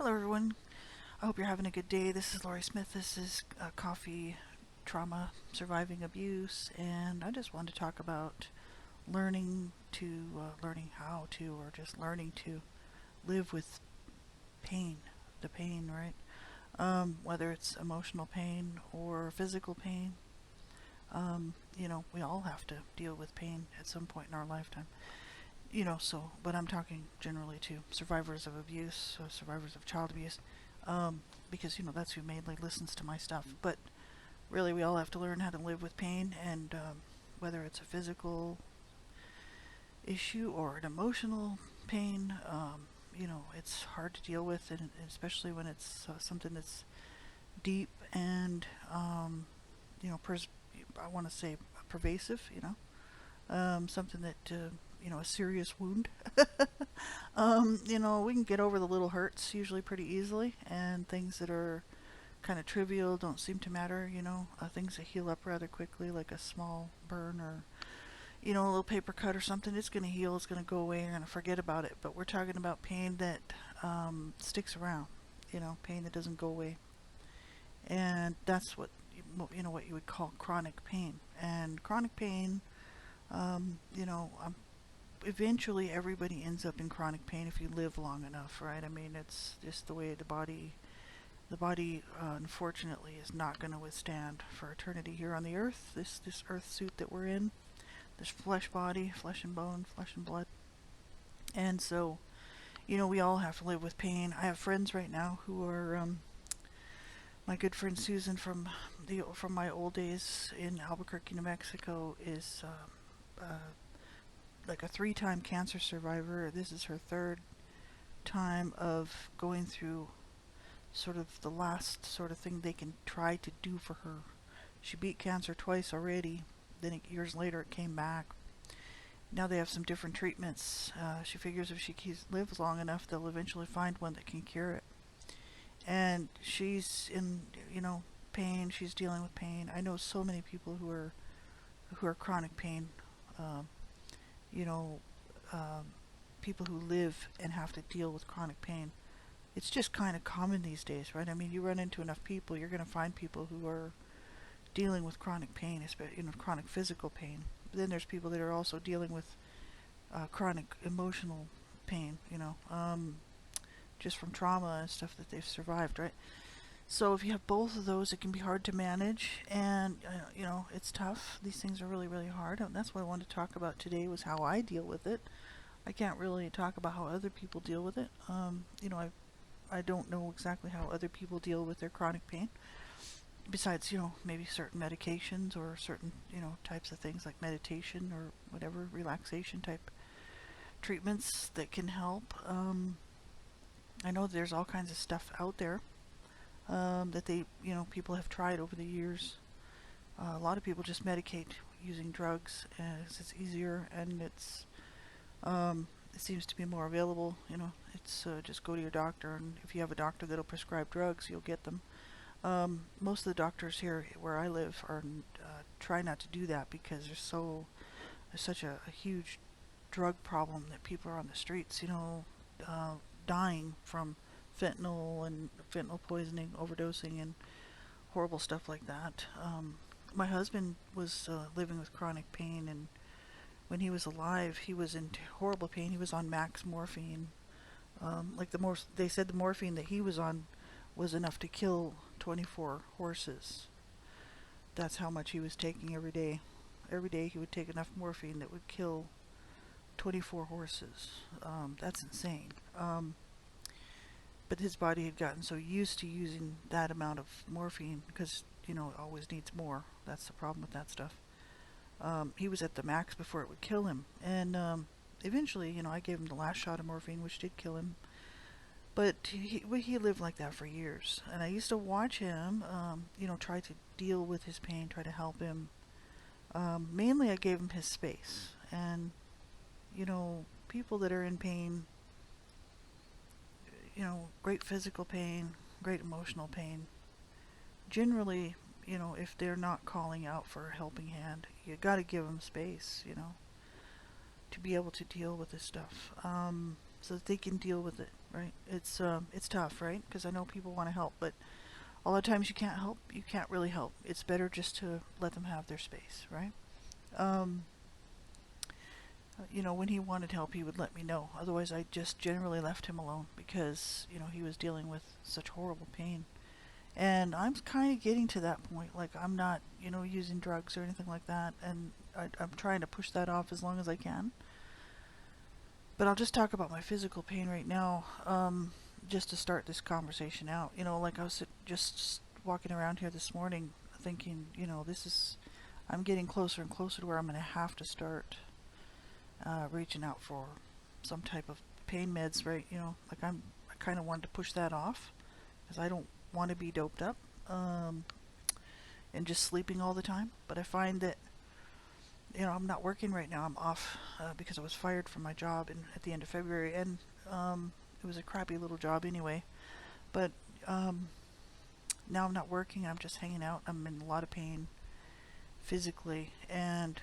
Hello, everyone. I hope you're having a good day. This is Laurie Smith. This is Coffee Trauma Surviving Abuse, and I just wanted to talk about learning how to, or just learning to live with pain, the pain, right? Whether it's emotional pain or physical pain. We all have to deal with pain at some point in our lifetime. But I'm talking generally to survivors of abuse, survivors of child abuse, because, that's who mainly listens to my stuff. But really, we all have to learn how to live with pain, and whether it's a physical issue or an emotional pain, it's hard to deal with, and especially when it's something that's deep and, I want to say pervasive, something that, a serious wound. We can get over the little hurts usually pretty easily, and things that are kind of trivial don't seem to matter, things that heal up rather quickly, like a small burn or, a little paper cut or something. It's going to heal, it's going to go away, you're going to forget about it. But we're talking about pain that sticks around, pain that doesn't go away. And that's what you would call chronic pain. And chronic pain, eventually everybody ends up in chronic pain if you live long enough, right? I mean, it's just the way the body unfortunately is not going to withstand for eternity here on the earth, this earth suit that we're in, this flesh body, flesh and bone, flesh and blood. And so, we all have to live with pain. I have friends right now who are my good friend Susan from my old days in Albuquerque, New Mexico, is like a 3-time cancer survivor. This is her 3rd time of going through sort of the last sort of thing they can try to do for her. She beat cancer twice already. Then years later it came back. Now they have some different treatments. She figures if she lives long enough, they'll eventually find one that can cure it. And she's in, pain. She's dealing with pain. I know so many people who are chronic pain. Um, you know, People who live and have to deal with chronic pain. It's just kind of common these days, right? I mean, you run into enough people, you're going to find people who are dealing with chronic pain, especially, chronic physical pain. But then there's people that are also dealing with chronic emotional pain, just from trauma and stuff that they've survived, right? So if you have both of those, it can be hard to manage, and it's tough. These things are really, really hard, and that's what I wanted to talk about today was how I deal with it. I can't really talk about how other people deal with it. I don't know exactly how other people deal with their chronic pain. Besides, maybe certain medications or certain, types of things like meditation or whatever, relaxation type treatments that can help. I know there's all kinds of stuff out there that people have tried over the years. A lot of people just medicate using drugs as it's easier, and it seems to be more available. It's just go to your doctor, and if you have a doctor that'll prescribe drugs, you'll get them. Most of the doctors here where I live are try not to do that because there's such a huge drug problem that people are on the streets, dying from fentanyl poisoning, overdosing, and horrible stuff like that. My husband was living with chronic pain, and when he was alive, he was in horrible pain. He was on max morphine. They said the morphine that he was on was enough to kill 24 horses. That's how much he was taking every day. Every day he would take enough morphine that would kill 24 horses. That's insane. But his body had gotten so used to using that amount of morphine because, it always needs more. That's the problem with that stuff. He was at the max before it would kill him. And eventually, I gave him the last shot of morphine, which did kill him. But he lived like that for years. And I used to watch him, try to deal with his pain, try to help him. Mainly I gave him his space. And, people that are in pain, great physical pain, great emotional pain, generally, if they're not calling out for a helping hand, you got to give them space, to be able to deal with this stuff. so that they can deal with it, right? It's tough, right? Because I know people want to help, but a lot of times you can't help. You can't really help. It's better just to let them have their space, right? Um, when he wanted help, he would let me know. Otherwise, I just generally left him alone because he was dealing with such horrible pain. And I'm kind of getting to that point. Like, I'm not, using drugs or anything like that, and I'm trying to push that off as long as I can. But I'll just talk about my physical pain right now, just to start this conversation out. Like I was just walking around here this morning thinking, I'm getting closer and closer to where I'm going to have to start reaching out for some type of pain meds, right? I kind of wanted to push that off because I don't want to be doped up and just sleeping all the time. But I find that I'm not working right now. I'm off because I was fired from my job at the end of February, and it was a crappy little job anyway. But now I'm not working. I'm just hanging out. I'm in a lot of pain physically, and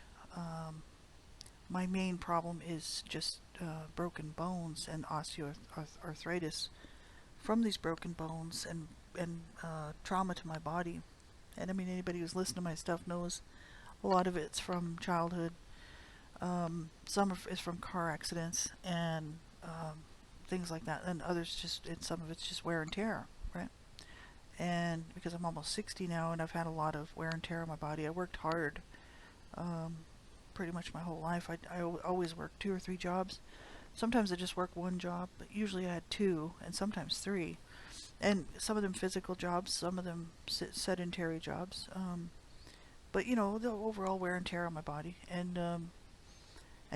my main problem is just broken bones and osteoarthritis from these broken bones and trauma to my body. And I mean, anybody who's listened to my stuff knows a lot of it's from childhood. Some is from car accidents and things like that, and and some of it's just wear and tear, right? And because I'm almost 60 now, and I've had a lot of wear and tear on my body, I worked hard pretty much my whole life. I always worked 2 or 3 jobs. Sometimes I just work one job, but usually I had 2 and sometimes 3. And some of them physical jobs, some of them sedentary jobs. But the overall wear and tear on my body, and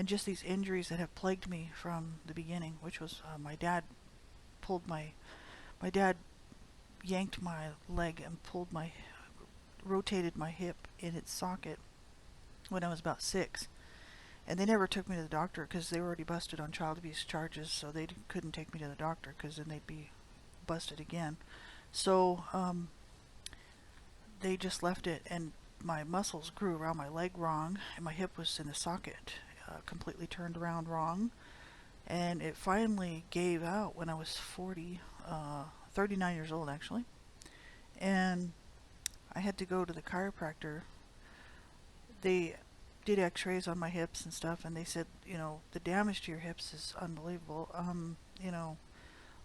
just these injuries that have plagued me from the beginning, which was my dad yanked my leg and rotated my hip in its socket when I was about 6. And they never took me to the doctor because they were already busted on child abuse charges, so they couldn't take me to the doctor because then they'd be busted again. So they just left it, and my muscles grew around my leg wrong, and my hip was in the socket, completely turned around wrong. And it finally gave out when I was 39 years old actually. And I had to go to the chiropractor. They did x-rays on my hips and stuff, and they said, the damage to your hips is unbelievable.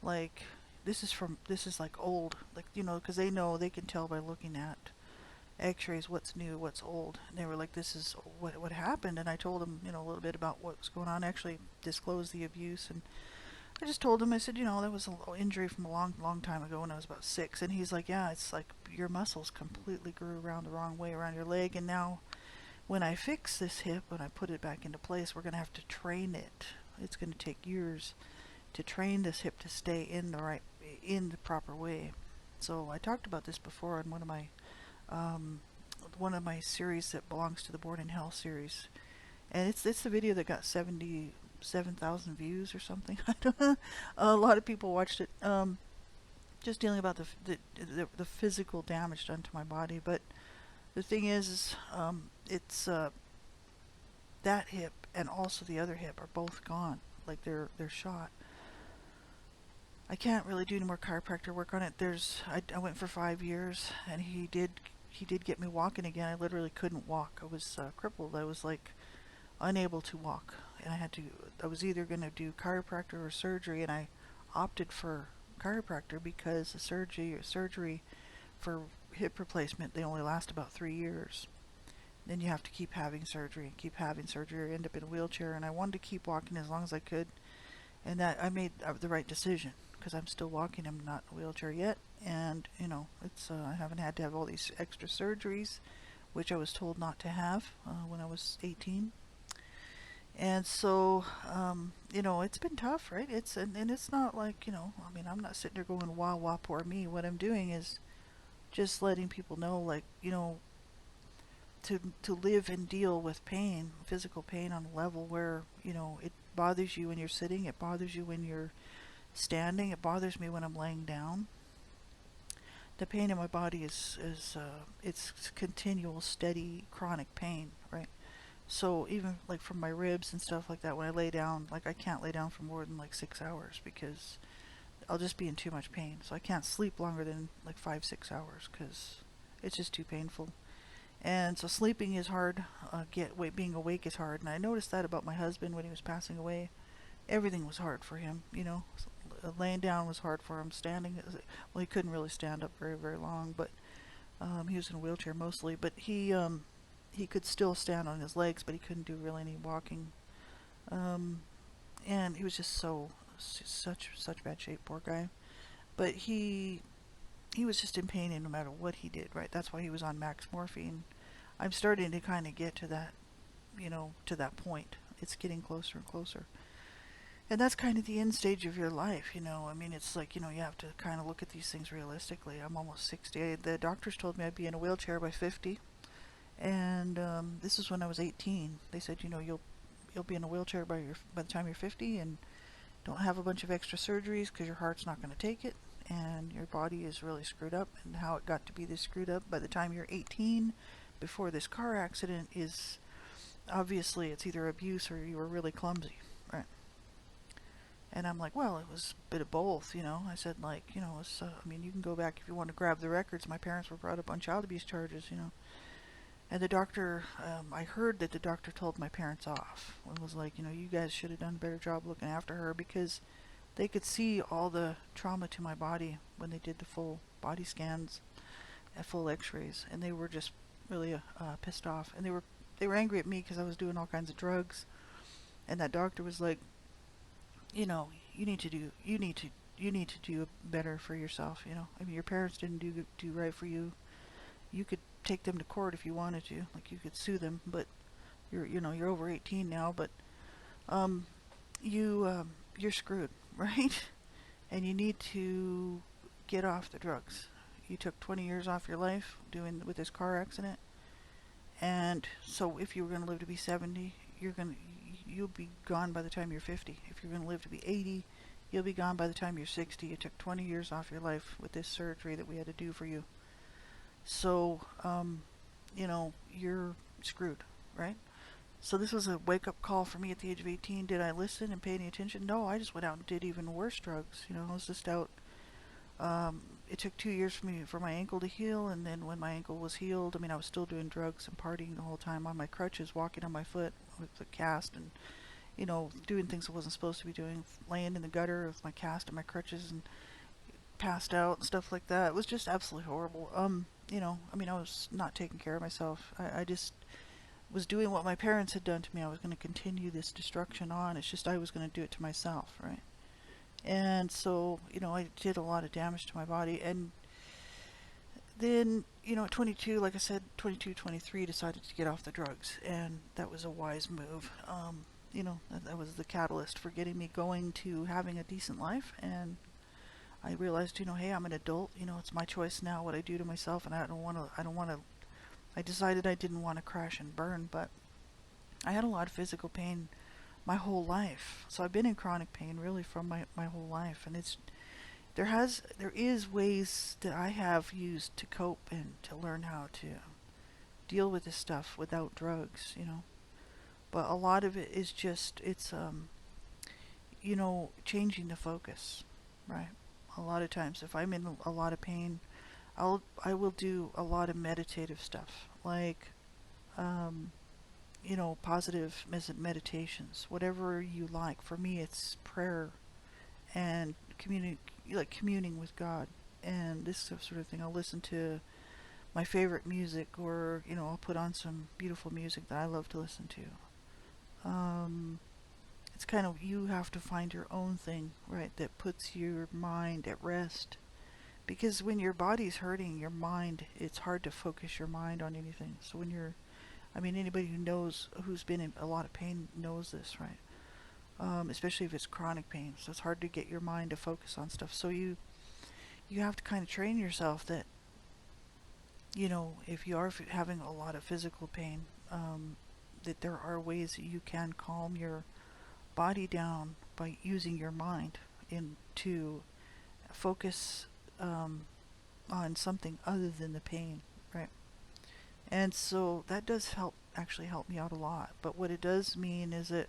Like, this is like old, like, because they can tell by looking at x-rays what's new, what's old. And they were like, this is what happened. And I told them, a little bit about what was going on. I actually disclosed the abuse, and I just told him, I said, that was an injury from a long time ago when I was about 6. And he's like, yeah, it's like your muscles completely grew around the wrong way around your leg, and now when I fix this hip, when I put it back into place, we're going to have to train it. It's going to take years to train this hip to stay in the proper way. So I talked about this before in one of my series that belongs to the Born in Hell series, and it's the video that got 77,000 views or something. I don't know. A lot of people watched it. Just dealing about the physical damage done to my body, but the thing is it's that hip and also the other hip are both gone. Like they're shot. I can't really do any more chiropractor work on it. I went for 5 years, and he did get me walking again. I literally couldn't walk. I was crippled. I was like unable to walk, and I was either going to do chiropractor or surgery, and I opted for chiropractor because the surgery for hip replacement, they only last about 3 years. Then you have to keep having surgery, or end up in a wheelchair. And I wanted to keep walking as long as I could, and that I made the right decision because I'm still walking. I'm not in a wheelchair yet, and it's I haven't had to have all these extra surgeries, which I was told not to have when I was 18. And so it's been tough, right? And it's not like I mean, I'm not sitting there going, "Wah wah, poor me." What I'm doing is just letting people know, like, to live and deal with pain, physical pain, on a level where it bothers you when you're sitting, it bothers you when you're standing, it bothers me when I'm laying down. The pain in my body is it's continual, steady, chronic pain, right? So even like from my ribs and stuff like that, when I lay down, like I can't lay down for more than like 6 hours because I'll just be in too much pain. So I can't sleep longer than like 5, 6 hours because it's just too painful. And so sleeping is hard. Being awake is hard. And I noticed that about my husband when he was passing away. Everything was hard for him. Laying down was hard for him. Standing, well, he couldn't really stand up very, very long, but he was in a wheelchair mostly. But he could still stand on his legs, but he couldn't do really any walking. Um, and he was just such bad shape, poor guy. But he was just in pain, and no matter what he did, right? That's why he was on max morphine. I'm starting to kind of get to that, to that point. It's getting closer and closer. And that's kind of the end stage of your life. I mean, it's like, you have to kind of look at these things realistically. I'm almost 60. The doctors told me I'd be in a wheelchair by 50. And this is when I was 18. They said, you'll be in a wheelchair by the time you're 50, and don't have a bunch of extra surgeries because your heart's not going to take it, and your body is really screwed up. And how it got to be this screwed up by the time you're 18, before this car accident, is obviously it's either abuse or you were really clumsy, right? And I'm like, well, it was a bit of both. I said, like, I mean, you can go back if you want to grab the records. My parents were brought up on child abuse charges. And the doctor, I heard that the doctor told my parents off. It was like, you guys should have done a better job looking after her, because they could see all the trauma to my body when they did the full body scans and full x-rays. And they were just really pissed off. And they were angry at me because I was doing all kinds of drugs. And that doctor was like, you need to do better for yourself. I mean, your parents didn't do right for you. You could take them to court if you wanted to. Like, you could sue them, but you're over 18 now. But um, you're screwed, right? And you need to get off the drugs. You took 20 years off your life doing with this car accident, and so if you were going to live to be 70, you'll be gone by the time you're 50. If you're going to live to be 80, you'll be gone by the time you're 60. You took 20 years off your life with this surgery that we had to do for you. So, you're screwed, right? So this was a wake-up call for me at the age of 18. Did I listen and pay any attention? No, I just went out and did even worse drugs. I was just out. It took 2 years for my ankle to heal, and then when my ankle was healed, I mean, I was still doing drugs and partying the whole time on my crutches, walking on my foot with the cast, and doing things I wasn't supposed to be doing, laying in the gutter with my cast and my crutches, and passed out and stuff like that. It was just absolutely horrible. I mean, I was not taking care of myself. I just was doing what my parents had done to me. I was going to continue this destruction on. It's just I was going to do it to myself, right? And so, I did a lot of damage to my body. And then, at 22, like I said, 22, 23, decided to get off the drugs. And that was a wise move. That was the catalyst for getting me going to having a decent life. And I realized, hey, I'm an adult. It's my choice now what I do to myself. And I decided I didn't want to crash and burn, but I had a lot of physical pain my whole life. So I've been in chronic pain really from my whole life. And there is ways that I have used to cope and to learn how to deal with this stuff without drugs. But a lot of it is just, it's, changing the focus, right? A lot of times if I'm in a lot of pain, I will do a lot of meditative stuff, like, positive meditations, whatever you like. For me, it's prayer and communing with God, and this sort of thing. I'll listen to my favorite music, or I'll put on some beautiful music that I love to listen to. It's kind of, you have to find your own thing, right, that puts your mind at rest. Because when your body's hurting, your mind, it's hard to focus your mind on anything. So anybody who's been in a lot of pain knows this, right? Especially if it's chronic pain. So it's hard to get your mind to focus on stuff. So you have to kind of train yourself that, if you are having a lot of physical pain, that there are ways that you can calm your body down by using your mind to focus on something other than the pain, right? And so that does help actually help me out a lot. But what it does mean is that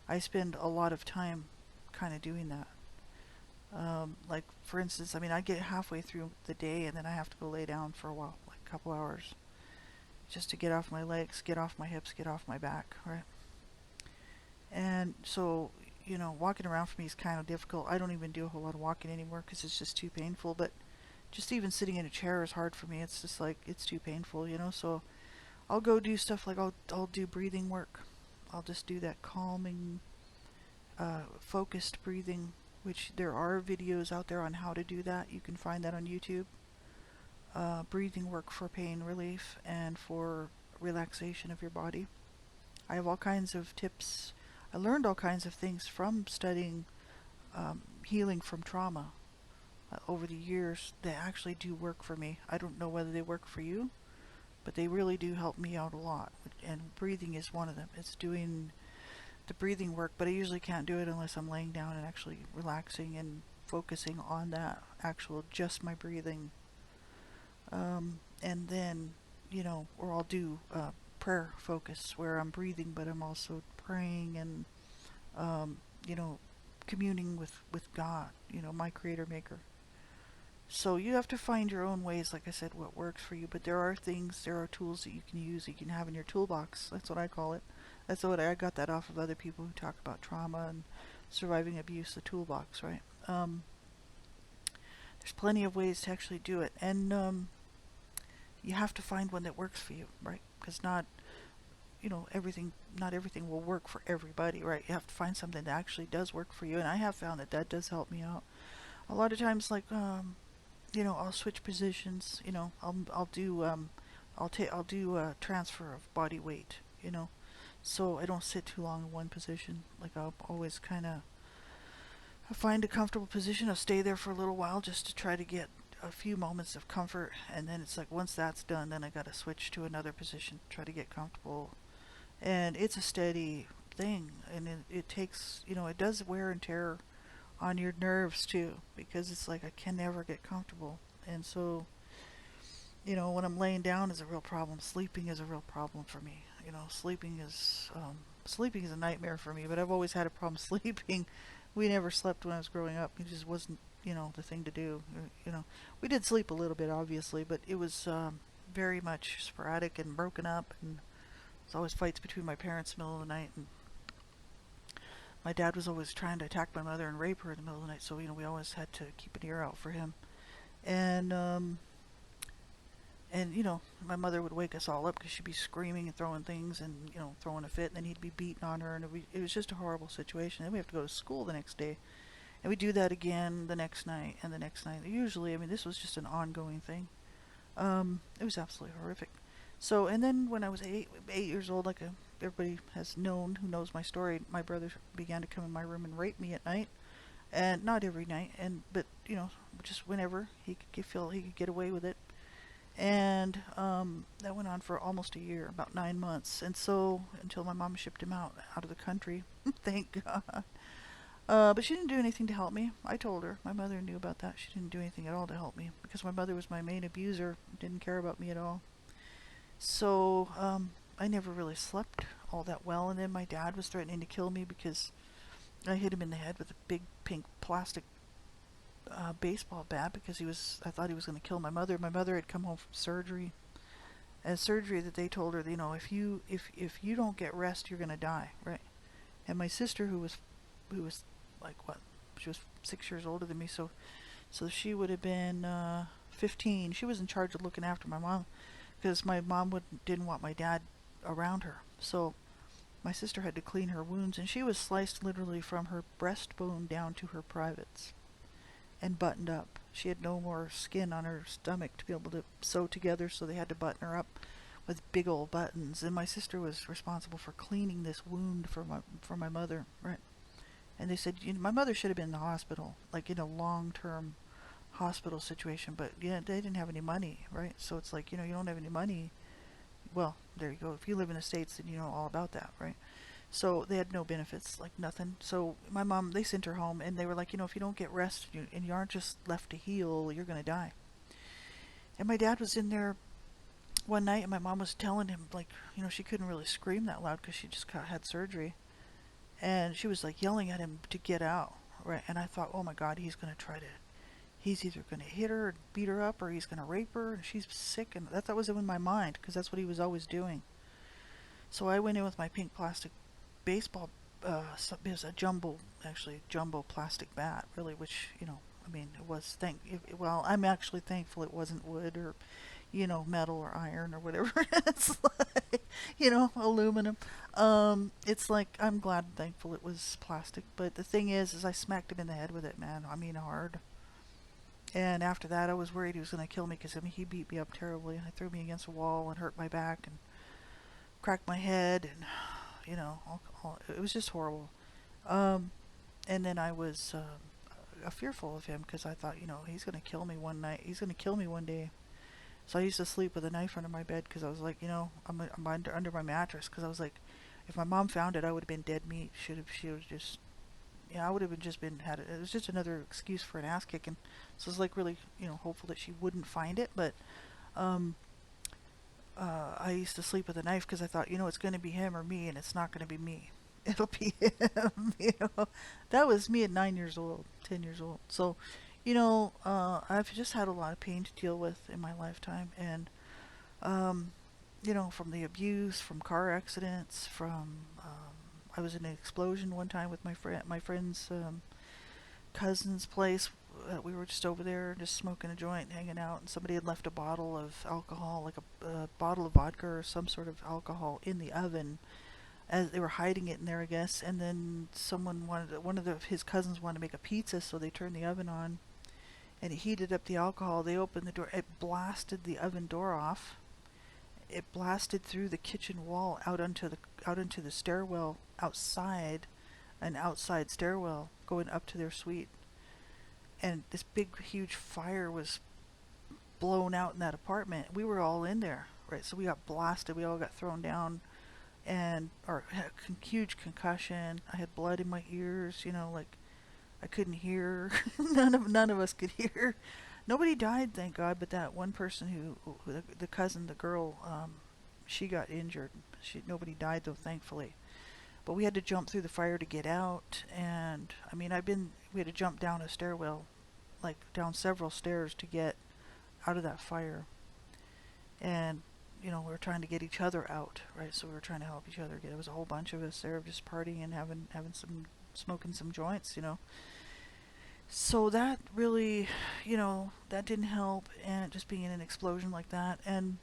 I spend a lot of time kind of doing that. Like, for instance, I mean, I get halfway through the day and then I have to go lay down for a while, like a couple hours, just to get off my legs, get off my hips, get off my back, right? And so, walking around for me is kind of difficult. I don't even do a whole lot of walking anymore because it's just too painful. But just even sitting in a chair is hard for me. It's just like, it's too painful. So I'll go do stuff like I'll do breathing work. I'll just do that calming, focused breathing, which there are videos out there on how to do that. You can find that on YouTube. Breathing work for pain relief and for relaxation of your body. I have all kinds of tips. I learned all kinds of things from studying healing from trauma over the years that actually do work for me. I don't know whether they work for you, but they really do help me out a lot. And breathing is one of them. It's doing the breathing work, but I usually can't do it unless I'm laying down and actually relaxing and focusing on that actual just my breathing. And then, or I'll do prayer focus where I'm breathing, but I'm also praying and, communing with God, my creator maker. So you have to find your own ways, like I said, what works for you. But there are tools that you can use, you can have in your toolbox. That's what I call it. That's what I got that off of other people who talk about trauma and surviving abuse, the toolbox, right? There's plenty of ways to actually do it. And you have to find one that works for you, right? Because not everything will work for everybody, right? You have to find something that actually does work for you. And I have found that does help me out. A lot of times, like, I'll switch positions. I'll do a transfer of body weight. So I don't sit too long in one position. Like, I'll always kind of find a comfortable position. I'll stay there for a little while just to try to get a few moments of comfort, and then it's like once that's done, then I gotta switch to another position, try to get comfortable. And it's a steady thing, and it takes, it does wear and tear on your nerves too, because it's like I can never get comfortable. And so, when I'm laying down is a real problem. Sleeping is a real problem for me. Sleeping is a nightmare for me, but I've always had a problem sleeping. We never slept when I was growing up. It just wasn't, the thing to do. We did sleep a little bit, obviously, but it was very much sporadic and broken up, and there's always fights between my parents in the middle of the night, and my dad was always trying to attack my mother and rape her in the middle of the night, so, we always had to keep an ear out for him. And my mother would wake us all up because she'd be screaming and throwing things and, throwing a fit, and then he'd be beating on her, and it was just a horrible situation. Then we have to go to school the next day, and we do that again the next night and the next night. Usually, this was just an ongoing thing. It was absolutely horrific. So, and then when I was 8 years old, like everybody has known who knows my story, my brother began to come in my room and rape me at night. And not every night, but just whenever he could get away with it. And that went on for almost a year, about 9 months. And so until my mom shipped him out of the country, thank God. But she didn't do anything to help me. I told her. My mother knew about that. She didn't do anything at all to help me because my mother was my main abuser, didn't care about me at all. So I never really slept all that well. And then my dad was threatening to kill me because I hit him in the head with a big pink plastic baseball bat because I thought he was going to kill my mother. My mother had come home from surgery, and surgery that they told her, if you don't get rest, you're going to die, right? And my sister, who was like she was 6 years older than me, so she would have been 15. She was in charge of looking after my mom because my mom didn't want my dad around her. So my sister had to clean her wounds, and she was sliced literally from her breastbone down to her privates and buttoned up. She had no more skin on her stomach to be able to sew together, so they had to button her up with big old buttons. And my sister was responsible for cleaning this wound for my mother, right? And they said, my mother should have been in the hospital, like in a long-term hospital situation, but they didn't have any money, right? So it's like, you don't have any money. Well, there you go. If you live in the States, then you know all about that, right? So they had no benefits, like nothing. So my mom, they sent her home, and they were like, if you don't get rest and you aren't just left to heal, you're going to die. And my dad was in there one night, and my mom was telling him, like, she couldn't really scream that loud because she just had surgery, and she was like yelling at him to get out, right? And I thought, oh my God, he's either gonna hit her, and beat her up, or he's gonna rape her, and she's sick, and that was in my mind because that's what he was always doing. So I went in with my pink plastic baseball. It was a jumbo plastic bat, really, which I mean, it was well, I'm actually thankful it wasn't wood or metal or iron or whatever. It's like, aluminum. It's like I'm glad and thankful it was plastic. But the thing is I smacked him in the head with it, man. I mean, hard. And after that, I was worried he was going to kill me because I mean, he beat me up terribly. I threw me against a wall and hurt my back and cracked my head, and it was just horrible. Um, and then I was fearful of him because I thought, he's going to kill me one night. He's going to kill me one day. So I used to sleep with a knife under my bed because I was like, I'm under my mattress because I was like, if my mom found it, I would have been dead meat. She would just, yeah, I would have just been had it. It was just another excuse for an ass kicking. So I was like really, hopeful that she wouldn't find it. But um, I used to sleep with a knife because I thought, it's going to be him or me, and it's not going to be me. It'll be him. That was me at 9 years old, 10 years old. So, I've just had a lot of pain to deal with in my lifetime, and um, from the abuse, from car accidents, from I was in an explosion one time with my friend's cousin's place. We were just over there, just smoking a joint, hanging out, and somebody had left a bottle of alcohol, like a bottle of vodka or some sort of alcohol, in the oven. As they were hiding it in there, I guess. And then his cousins wanted to make a pizza, so they turned the oven on, and it heated up the alcohol. They opened the door. It blasted the oven door off. It blasted through the kitchen wall out into the stairwell outside, an outside stairwell going up to their suite. And this big, huge fire was blown out in that apartment. We were all in there, right? So we got blasted. We all got thrown down, and or had a huge concussion. I had blood in my ears. Like I couldn't hear. None of us could hear. Nobody died, thank God. But that one person the cousin, the girl, she got injured. Nobody died though, thankfully. But we had to jump through the fire to get out, and I mean, we had to jump down a stairwell, like down several stairs to get out of that fire. And we were trying to get each other out, right? So we were trying to help each other get. There was a whole bunch of us there, just partying and having some smoking some joints. So that really, that didn't help, and just being in an explosion like that, and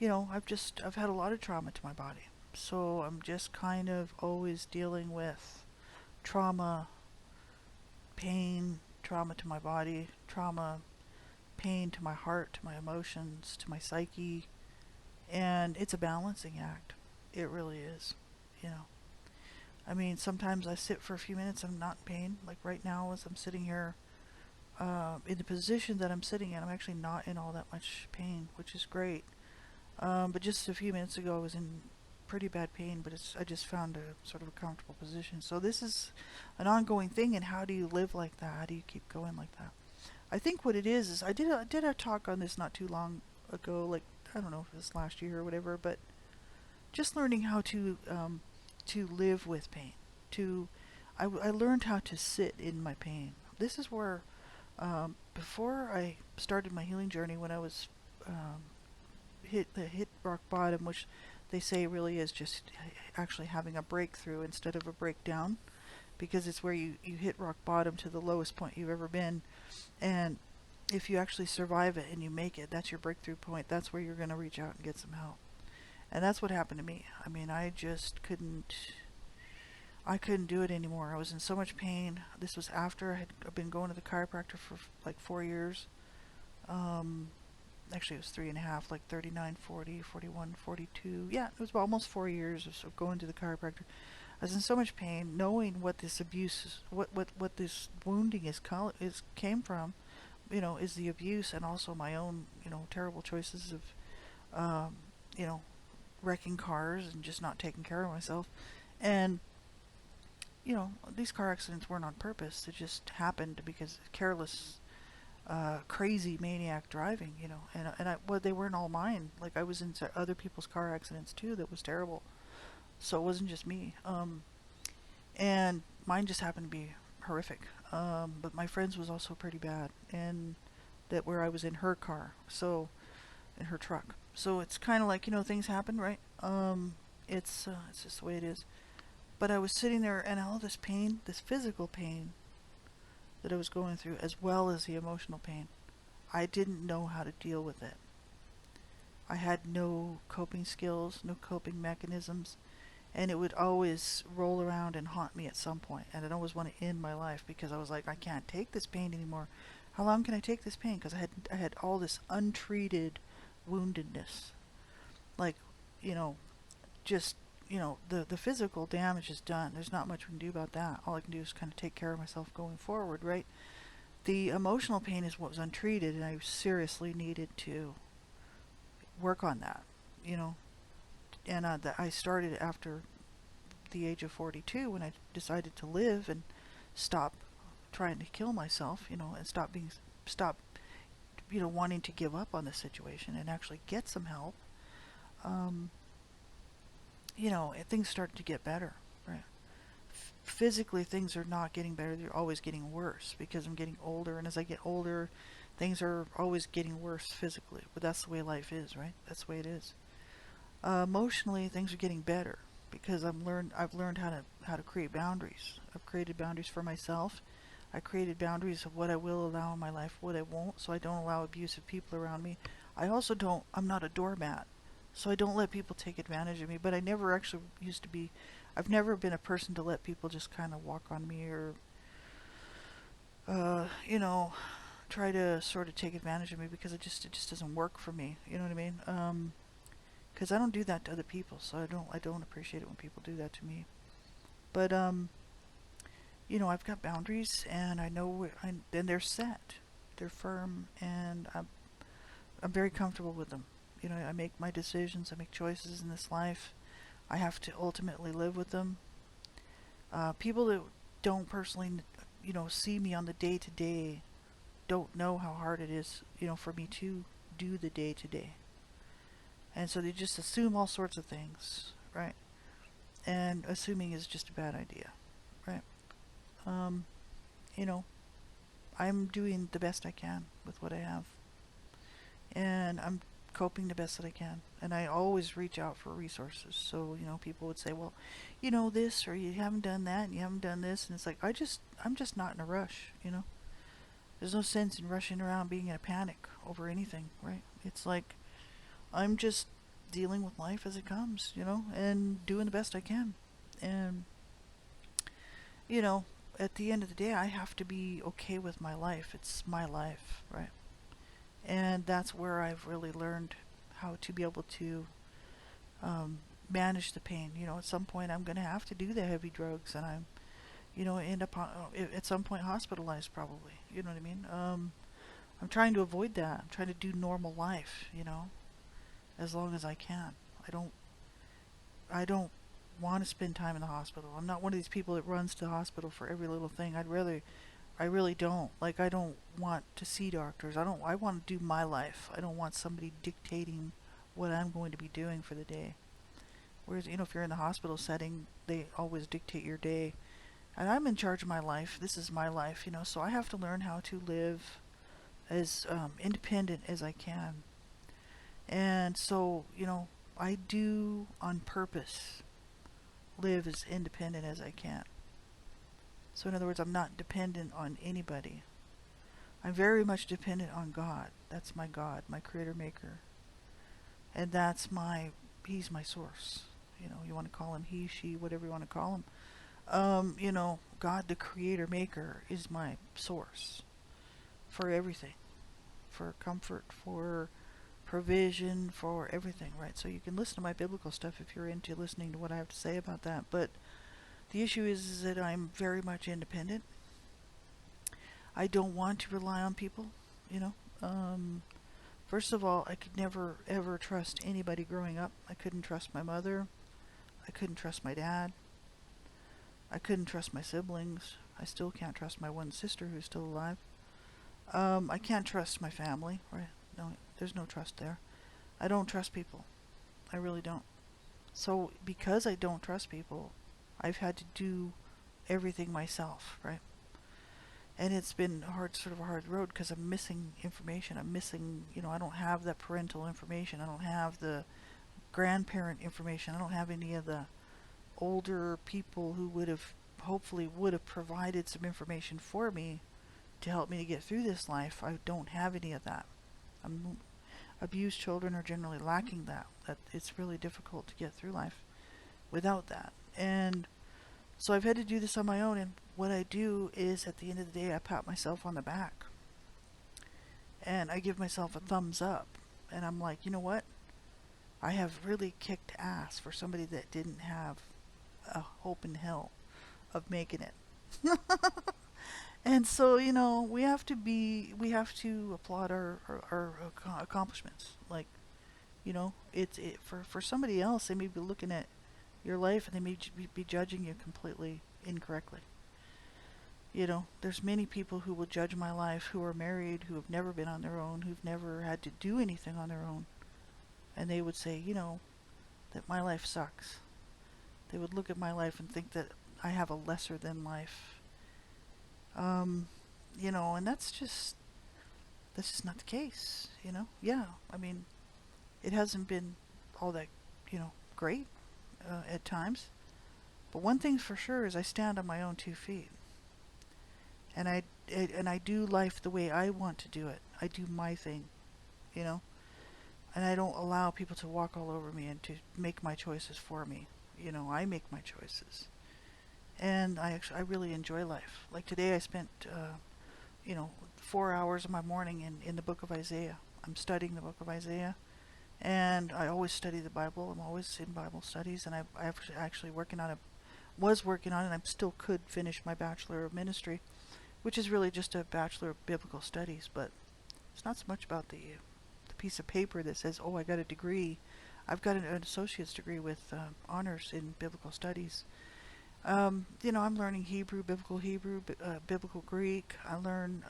I've had a lot of trauma to my body. So I'm just kind of always dealing with trauma, pain, trauma to my body, trauma, pain to my heart, to my emotions, to my psyche, and it's a balancing act. It really is, you know. I mean, sometimes I sit for a few minutes, I'm not in pain. Like right now, as I'm sitting here, in the position that I'm sitting in, I'm actually not in all that much pain, which is great. But just a few minutes ago, I was in pretty bad pain, but I just found a sort of a comfortable position. So this is an ongoing thing, and how do you live like that? How do you keep going like that? I think what it is I did a talk on this not too long ago, like I don't know if it was last year or whatever, but just learning how to live with pain. I learned how to sit in my pain. This is where before I started my healing journey, when I was hit rock bottom, which they say really is just actually having a breakthrough instead of a breakdown, because it's where you hit rock bottom to the lowest point you've ever been, and if you actually survive it and you make it, that's your breakthrough point. That's where you're going to reach out and get some help. And that's what happened to me. I mean, I couldn't do it anymore. I was in so much pain. This was after I had been going to the chiropractor for like 4 years. Um, Actually, it was 3.5, like 39, 40, 41, 42. Yeah, it was almost 4 years of going to the chiropractor. I was in so much pain, knowing what this abuse, what this wounding is came from, is the abuse, and also my own, terrible choices of, um, you know, wrecking cars and just not taking care of myself. And these car accidents weren't on purpose. It just happened because careless. crazy maniac driving, well, they weren't all mine. Like, I was in other people's car accidents too that was terrible. So it wasn't just me. And mine just happened to be horrific. But my friend's was also pretty bad, and that where I was in her car, so in her truck. So it's kind of like, things happen, right? It's just the way it is. But I was sitting there, and all this pain, this physical pain that I was going through, as well as the emotional pain, I didn't know how to deal with it. I had no coping skills, no coping mechanisms, and it would always roll around and haunt me at some point. And I'd always want to end my life because I was like, I can't take this pain anymore. How long can I take this pain? Because I had all this untreated woundedness, like, you know, just the physical damage is done. There's not much we can do about that. All I can do is kind of take care of myself going forward, right? The emotional pain is what was untreated, and I seriously needed to work on that, you know. And I started after the age of 42 when I decided to live and stop trying to kill myself, and stop wanting to give up on the situation and actually get some help. Um, things start to get better, right? Physically, things are not getting better; they're always getting worse because I'm getting older, and as I get older, things are always getting worse physically. But that's the way life is, right? That's the way it is. Emotionally, things are getting better because I've learned how to create boundaries. I've created boundaries for myself. I created boundaries of what I will allow in my life, what I won't, so I don't allow abusive people around me. I'm not a doormat, so I don't let people take advantage of me, but I never actually used to be, I've never been a person to let people just kind of walk on me or, uh, you know, try to sort of take advantage of me because it just doesn't work for me. You know what I mean? Because I don't do that to other people, so I don't appreciate it when people do that to me. But I've got boundaries, and I know and they're set, they're firm, and I'm very comfortable with them. I make my decisions, I make choices in this life. I have to ultimately live with them. People that don't personally, see me on the day to day, don't know how hard it is, for me to do the day to day. And so they just assume all sorts of things, right? And assuming is just a bad idea, right? Um, you know, I'm doing the best I can with what I have, and I'm coping the best that I can. And I always reach out for resources. So, people would say, well, this, or you haven't done that, and you haven't done this. And it's like, I'm just not in a rush. There's no sense in rushing around being in a panic over anything, right? It's like, I'm just dealing with life as it comes, and doing the best I can. And, you know, at the end of the day, I have to be okay with my life. It's my life, right? And that's where I've really learned how to be able to manage the pain. At some point, I'm going to have to do the heavy drugs, and end up at some point hospitalized, probably. You know what I mean? I'm trying to avoid that. I'm trying to do normal life, as long as I can. I don't I don't want to spend time in the hospital. I'm not one of these people that runs to the hospital for every little thing. I really don't. Like, I don't want to see doctors. I want to do my life. I don't want somebody dictating what I'm going to be doing for the day. Whereas, if you're in the hospital setting, they always dictate your day. And I'm in charge of my life. This is my life, so I have to learn how to live as independent as I can. And so, I do on purpose live as independent as I can. So in other words, I'm not dependent on anybody. I'm very much dependent on God. That's my God, my creator maker. And he's my source. You want to call him he, she, whatever you want to call him. God, the creator maker, is my source for everything. For comfort, for provision, for everything, right? So you can listen to my biblical stuff if you're into listening to what I have to say about that. But the issue is that I'm very much independent. I don't want to rely on people, you know. First of all, I could never ever trust anybody growing up. I couldn't trust my mother. I couldn't trust my dad. I couldn't trust my siblings. I still can't trust my one sister who's still alive. I can't trust my family, right? No, there's no trust there. I don't trust people. I really don't. So because I don't trust people, I've had to do everything myself, right? And it's been sort of a hard road because I'm missing information. I'm missing, I don't have that parental information. I don't have the grandparent information. I don't have any of the older people who hopefully would have provided some information for me to help me to get through this life. I don't have any of that. Abused children are generally lacking that. That it's really difficult to get through life without that. And so I've had to do this on my own, and what I do is at the end of the day I pat myself on the back and I give myself a thumbs up, and I'm like, you know what? I have really kicked ass for somebody that didn't have a hope in hell of making it. And so, we have to applaud our accomplishments. Like, for somebody else, they may be looking at your life and they may be judging you completely incorrectly. There's many people who will judge my life who are married, who have never been on their own, who've never had to do anything on their own. And they would say, that my life sucks. They would look at my life and think that I have a lesser than life. And that's just not the case, Yeah, I mean, it hasn't been all that, great at times. But one thing's for sure is I stand on my own 2 feet. And I do life the way I want to do it. I do my thing, you know? And I don't allow people to walk all over me and to make my choices for me. I make my choices. And I really enjoy life. Like today I spent, 4 hours of my morning in the book of Isaiah. I'm studying the book of Isaiah. And I always study the Bible. I'm always in Bible studies. And I actually was working on it, and I still could finish my Bachelor of Ministry, which is really just a Bachelor of Biblical Studies. But it's not so much about the piece of paper that says, oh, I got a degree. I've got an associate's degree with honors in biblical studies. I'm learning Hebrew, biblical Greek. I learn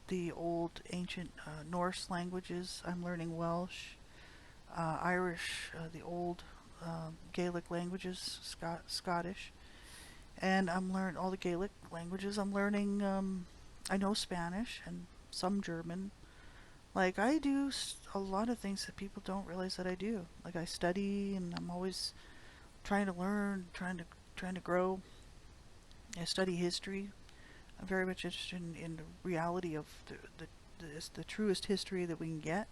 the old ancient Norse languages. I'm learning Welsh, Irish, the old Gaelic languages, Scottish. And I'm learning all the Gaelic languages. I'm learning, I know Spanish and some German. Like, I do a lot of things that people don't realize that I do. Like, I study, and I'm always trying to learn, trying to grow. I study history. I'm very much interested in the reality of the truest history that we can get,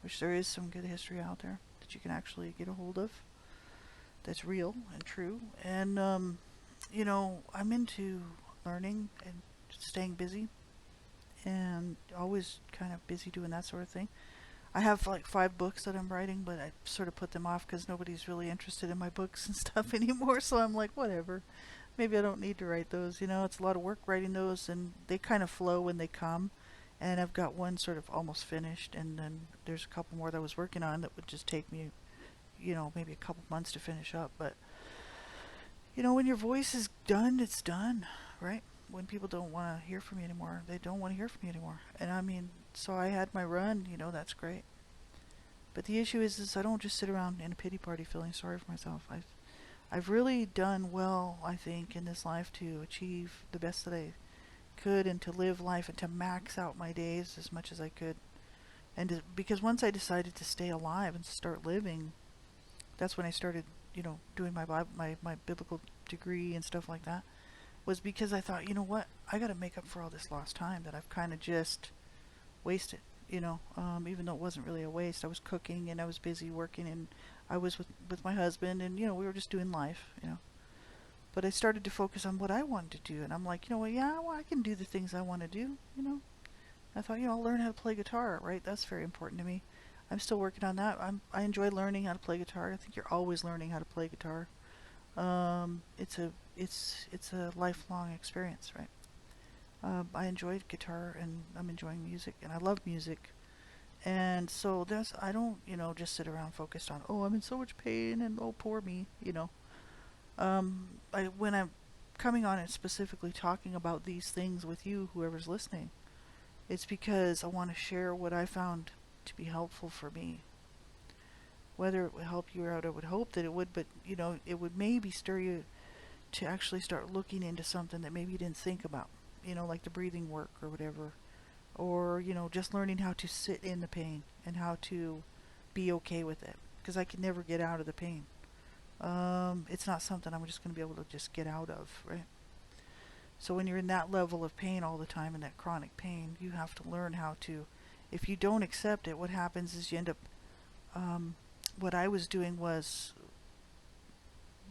which there is some good history out there that you can actually get a hold of that's real and true. And, I'm into learning and staying busy and always kind of busy doing that sort of thing. I have like 5 books that I'm writing, but I sort of put them off because nobody's really interested in my books and stuff anymore. So I'm like, whatever. Maybe I don't need to write those. It's a lot of work writing those, and they kind of flow when they come. And I've got one sort of almost finished, and then there's a couple more that I was working on that would just take me, maybe a couple months to finish up. But, when your voice is done, it's done, right? When people don't want to hear from you anymore, they don't want to hear from you anymore. And I mean, so I had my run, that's great. But the issue is I don't just sit around in a pity party feeling sorry for myself. I've really done well, I think, in this life to achieve the best that I could and to live life and to max out my days as much as I could. And because once I decided to stay alive and start living, that's when I started, doing my biblical degree and stuff like that. Was because I thought, what, I got to make up for all this lost time that I've kind of just wasted, even though it wasn't really a waste. I was cooking and I was busy working, and I was with my husband, and, we were just doing life, But I started to focus on what I wanted to do, and I'm like, yeah, well, I can do the things I want to do, I thought, I'll learn how to play guitar, right? That's very important to me. I'm still working on that. I enjoy learning how to play guitar. I think you're always learning how to play guitar. It's a lifelong experience, right? I enjoyed guitar, and I'm enjoying music, and I love music. And so I don't, just sit around focused on, oh, I'm in so much pain, and oh, poor me, When I'm coming on and specifically talking about these things with you, whoever's listening, It's because I want to share what I found to be helpful for me. Whether it would help you out, I would hope that it would, but it would maybe stir you to actually start looking into something that maybe you didn't think about. Like the breathing work or whatever. Or, just learning how to sit in the pain and how to be okay with it. Because I can never get out of the pain. It's not something I'm just going to be able to just get out of, right? So when you're in that level of pain all the time, in that chronic pain, you have to learn how to, if you don't accept it, what happens is you end up, what I was doing was,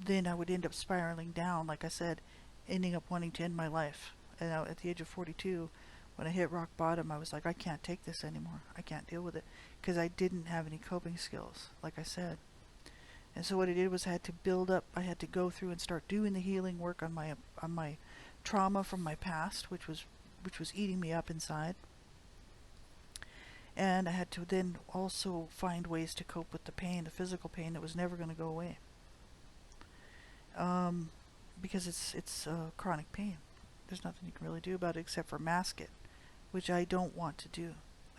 then I would end up spiraling down, like I said, ending up wanting to end my life. And at the age of 42, when I hit rock bottom, I was like, I can't take this anymore. I can't deal with it. Because I didn't have any coping skills, like I said. And so what I did was I had to build up, I had to go through and start doing the healing work on my trauma from my past, which was eating me up inside. And I had to then also find ways to cope with the pain, the physical pain that was never going to go away. Because it's chronic pain. There's nothing you can really do about it except for mask it, which I don't want to do.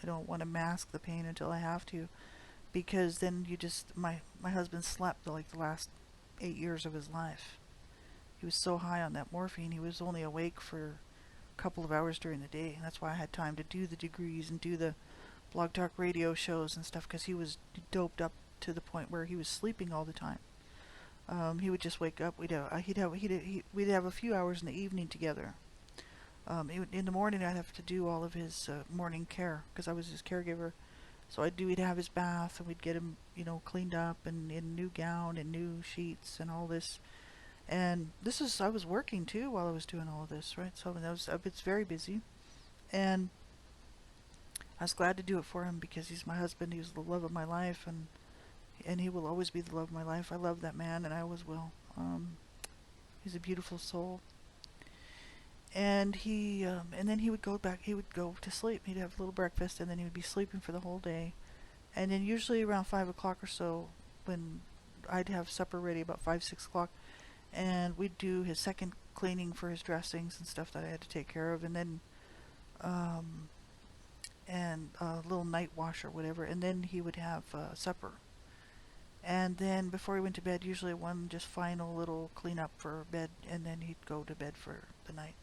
I don't want to mask the pain until I have to, because then my husband slept like the last 8 years of his life. He was so high on that morphine, he was only awake for a couple of hours during the day. And that's why I had time to do the degrees and do the blog talk radio shows and stuff, because he was doped up to the point where he was sleeping all the time. He would just wake up. We'd have a few hours in the evening together. In the morning, I'd have to do all of his morning care because I was his caregiver. So we'd have his bath, and we'd get him, cleaned up and in a new gown and new sheets and all this. And I was working too while I was doing all of this, right? So it's very busy, and I was glad to do it for him because he's my husband. He was the love of my life, and he will always be the love of my life. I love that man, and I always will. He's a beautiful soul. And and then he would go back. He would go to sleep. He'd have a little breakfast, and then he would be sleeping for the whole day. And then usually around 5 o'clock or so, when I'd have supper ready, about 5, 6 o'clock, and we'd do his second cleaning for his dressings and stuff that I had to take care of, and then and a little night wash or whatever, and then he would have supper. And then before he went to bed, usually one just final little cleanup for bed, and then he'd go to bed for the night.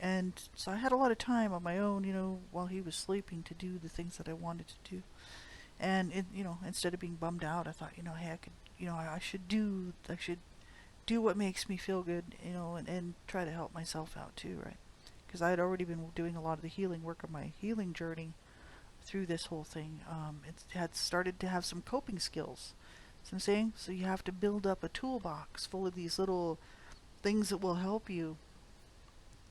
And so I had a lot of time on my own, while he was sleeping, to do the things that I wanted to do. And instead of being bummed out, I thought, hey, I should do what makes me feel good, and try to help myself out too, right? Because I had already been doing a lot of the healing work of my healing journey through this whole thing. It had started to have some coping skills. So I'm saying, so you have to build up a toolbox full of these little things that will help you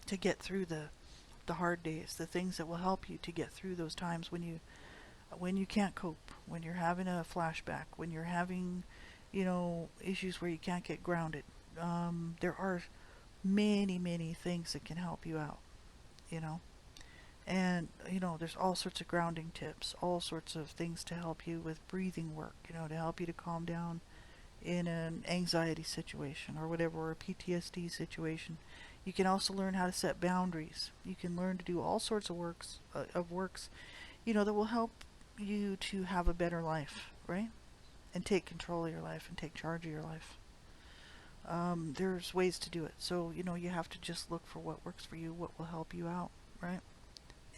to get through the hard days, the things that will help you to get through those times when you can't cope, when you're having a flashback, when you're having, issues where you can't get grounded. There are many, many things that can help you out, and there's all sorts of grounding tips, all sorts of things to help you with breathing work, to help you to calm down in an anxiety situation or whatever, or a PTSD situation. You can also learn how to set boundaries. You can learn to do all sorts of works, that will help you to have a better life, right? And take control of your life and take charge of your life. There's ways to do it. So, you have to just look for what works for you, what will help you out, right?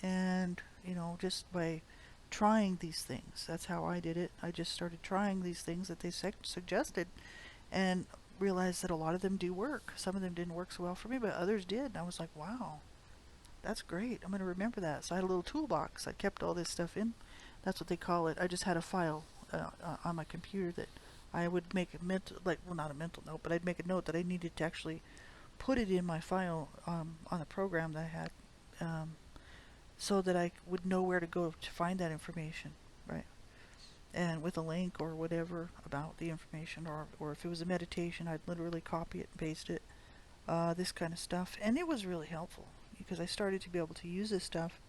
And, just by trying these things, that's how I did it. I just started trying these things that they suggested, and realized that a lot of them do work. Some of them didn't work so well for me, but others did. And I was like, wow, that's great. I'm going to remember that. So I had a little toolbox. I kept all this stuff in. That's what they call it. I just had a file on my computer that I would make a mental, not a mental note, but I'd make a note that I needed to actually put it in my file on a program that I had, so that I would know where to go to find that information, right? And with a link or whatever about the information, or if it was a meditation, I'd literally copy it and paste it, this kind of stuff. And it was really helpful because I started to be able to use this stuff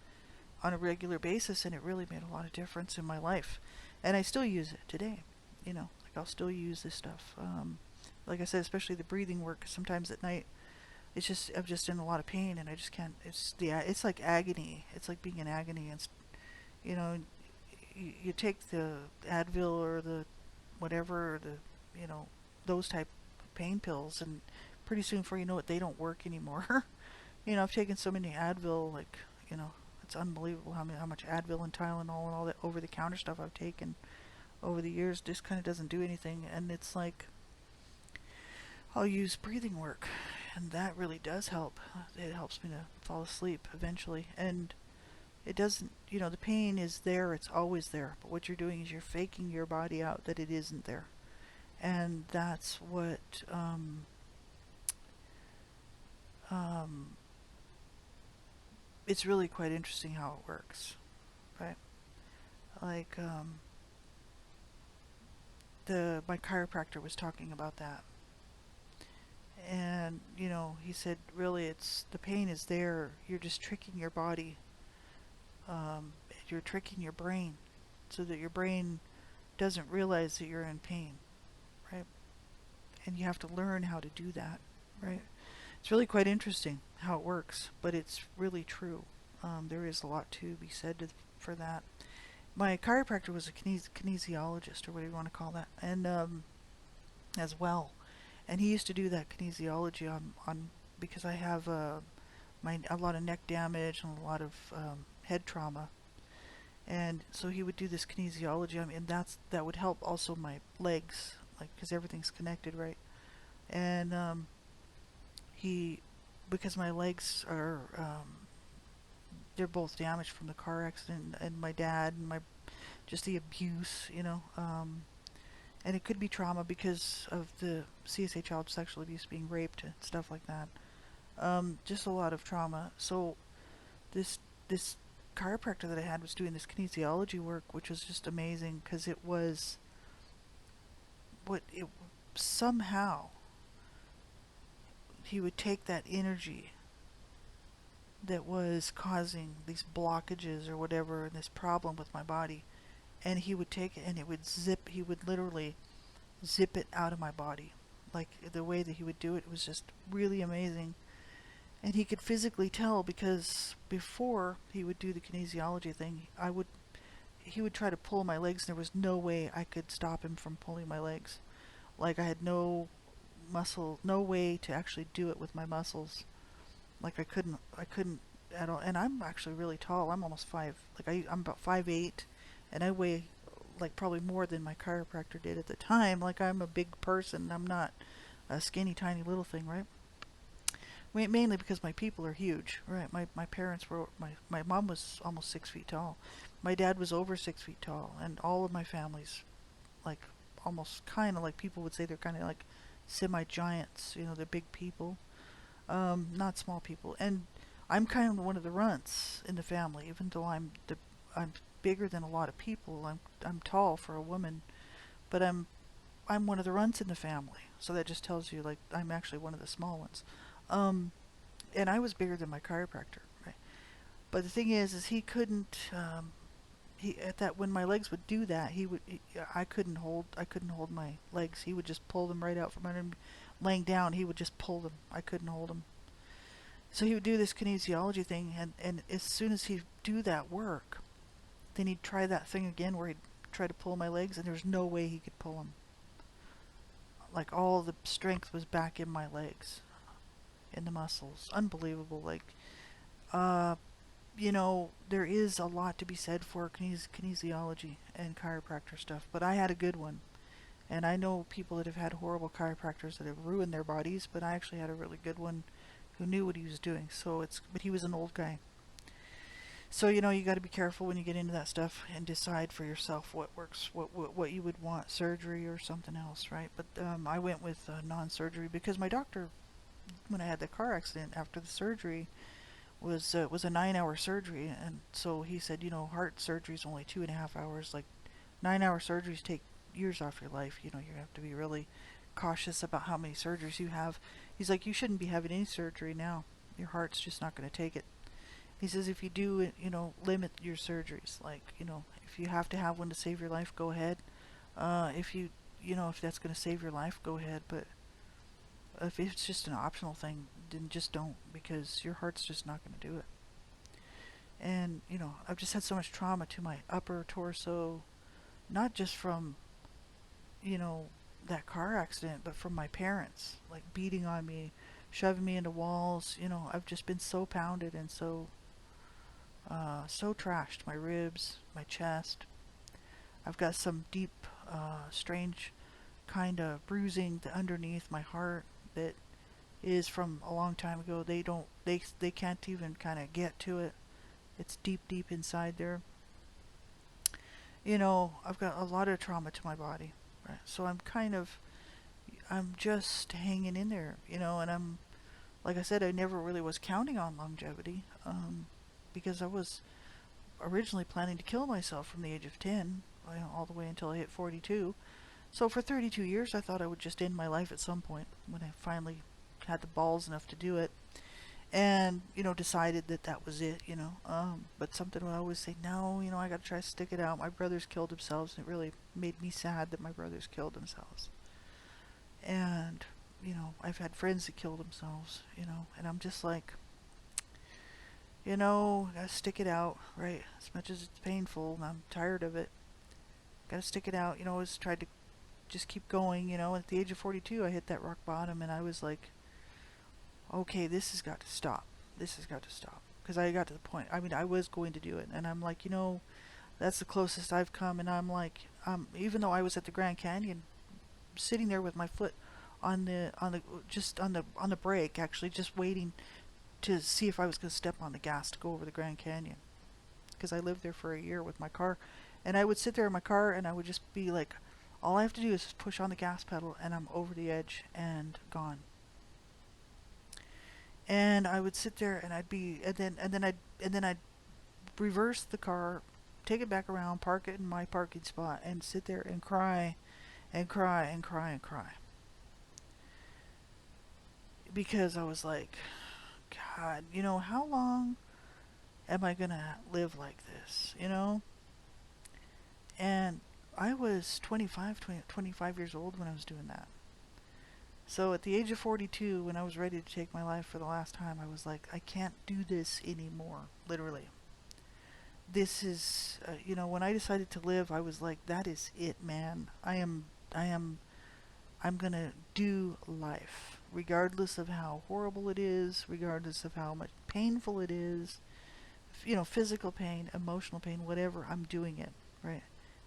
on a regular basis, and it really made a lot of difference in my life. And I still use it today, I'll still use this stuff. Like I said, especially the breathing work. Sometimes at night It's just I'm just in a lot of pain, and I just can't. It's like agony. It's like being in agony, and you know, you take the Advil or the whatever, or the those type of pain pills, and pretty soon, before you know it, they don't work anymore. I've taken so many Advil, like it's unbelievable how much Advil and Tylenol and all that over the counter stuff I've taken over the years. Just kind of doesn't do anything, and it's like I'll use breathing work, and that really does help. It helps me to fall asleep eventually, and it doesn't. The pain is there; it's always there. But what you're doing is you're faking your body out that it isn't there, and that's what um, it's really quite interesting how it works, right? Like the my chiropractor was talking about that, and he said really it's the pain is there. You're just tricking your body. You're tricking your brain so that your brain doesn't realize that you're in pain, right? And you have to learn how to do that, right? It's really quite interesting how it works, but it's really true. There is a lot to be said for that. My chiropractor was a kinesiologist, or whatever you want to call that, and as well. And he used to do that kinesiology on because I have a lot of neck damage and a lot of head trauma, and so he would do this kinesiology. I mean, that would help also my legs, like because everything's connected, right? And he because my legs are they're both damaged from the car accident and my dad and my just the abuse, and it could be trauma because of the CSA child sexual abuse, being raped and stuff like that. Just a lot of trauma. So this chiropractor that I had was doing this kinesiology work, which was just amazing because it was what it somehow he would take that energy that was causing these blockages or whatever and this problem with my body, and he would take it and he would literally zip it out of my body. Like the way that he would do it was just really amazing. And he could physically tell because before he would do the kinesiology thing, he would try to pull my legs, and there was no way I could stop him from pulling my legs. Like I had no no way to actually do it with my muscles. Like I couldn't at all. And I'm actually really tall. I'm almost I'm about 5'8", and I weigh like probably more than my chiropractor did at the time. Like I'm a big person. I'm not a skinny, tiny little thing, right? Mainly because my people are huge, right? My parents were my mom was almost 6 feet tall. My dad was over 6 feet tall, and all of my family's like almost kind of like people would say they're kind of like semi giants. They're big people, not small people. And I'm kind of one of the runts in the family, even though I'm bigger than a lot of people. I'm tall for a woman, but I'm one of the runts in the family. So that just tells you like I'm actually one of the small ones. Um, and I was bigger than my chiropractor, right? But the thing is he couldn't. He at that when my legs would do that, I couldn't hold my legs. He would just pull them right out from under me. Laying down, he would just pull them. I couldn't hold them. So he would do this kinesiology thing, and as soon as he'd do that work, then he'd try that thing again where he'd try to pull my legs, and there's no way he could pull them. Like all the strength was back in my legs, in the muscles. Unbelievable. Like, uh, there is a lot to be said for kinesiology and chiropractor stuff, but I had a good one. And I know people that have had horrible chiropractors that have ruined their bodies, but I actually had a really good one who knew what he was doing. But he was an old guy. So, you got to be careful when you get into that stuff and decide for yourself what works, what you would want, surgery or something else, right? But I went with non-surgery because my doctor, when I had the car accident after the surgery, was a 9-hour surgery, and so he said, heart surgery is only 2.5 hours. Like 9-hour surgeries take years off your life. You have to be really cautious about how many surgeries you have. He's like, you shouldn't be having any surgery now. Your heart's just not going to take it. He says if you do, limit your surgeries. Like, if you have to have one to save your life, go ahead. If that's going to save your life, go ahead. But if it's just an optional thing, then just don't, because your heart's just not going to do it. And, I've just had so much trauma to my upper torso, not just from, you know, that car accident, but from my parents, like beating on me, shoving me into walls. I've just been so pounded and so trashed. My ribs, my chest. I've got some deep, strange kind of bruising underneath my heart that is from a long time ago. They can't even kind of get to it. It's deep, deep inside there. I've got a lot of trauma to my body, right? So I'm just hanging in there, and like I said, I never really was counting on longevity, because I was originally planning to kill myself from the age of 10, all the way until I hit 42. So for 32 years, I thought I would just end my life at some point when I finally had the balls enough to do it. And, decided that that was it. But something would always say, no, I got to try to stick it out. My brothers killed themselves, and it really made me sad that my brothers killed themselves. And, I've had friends that killed themselves, and I'm just like, gotta stick it out, right? As much as it's painful, and I'm tired of it. Gotta stick it out, always tried to just keep going, and at the age of 42, I hit that rock bottom, and I was like, okay, this has got to stop. This has got to stop. Because I got to the point, I was going to do it, and I'm like, that's the closest I've come, and I'm like, even though I was at the Grand Canyon, sitting there with my foot on the brake, actually just waiting to see if I was going to step on the gas to go over the Grand Canyon, because I lived there for a year with my car, and I would sit there in my car, and I would just be like, all I have to do is push on the gas pedal, and I'm over the edge and gone. And I would sit there, and I'd reverse the car, take it back around, park it in my parking spot, and sit there and cry, and cry, and cry, and cry. Because I was like, God, how long am I gonna live like this, And I was 25 years old when I was doing that. So at the age of 42, when I was ready to take my life for the last time, I was like, I can't do this anymore, literally. This is, when I decided to live, I was like, that is it, man. I'm gonna do life, regardless of how horrible it is, regardless of how much painful it is, physical pain, emotional pain, whatever, I'm doing it, right?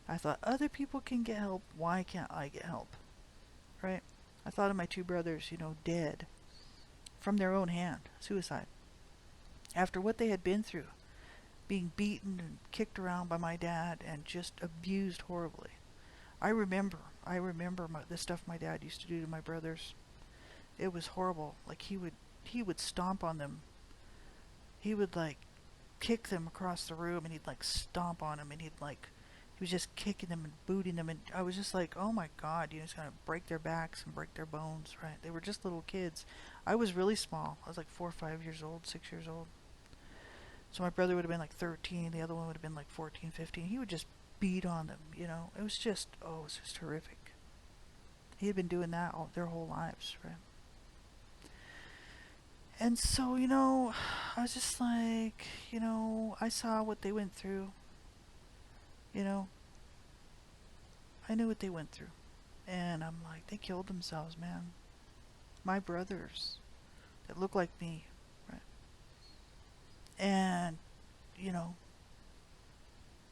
I thought other people can get help, why can't I get help, right? I thought of my two brothers, dead from their own hand, suicide. After what they had been through, being beaten and kicked around by my dad and just abused horribly. I remember the stuff my dad used to do to my brothers. It was horrible. Like he would stomp on them. He would like kick them across the room, and he'd like stomp on them, and he was just kicking them and booting them, and I was just like, oh my God, he's gonna break their backs and break their bones, right? They were just little kids. I was really small. I was like 4 or 5 years old, 6 years old. So my brother would have been like 13, the other one would have been like 14, 15. He would just beat on them, It was just, it was just horrific. He had been doing that all their whole lives, right? And so, I was just like, I saw what they went through. I knew what they went through. And I'm like, they killed themselves, man. My brothers that look like me, right? And,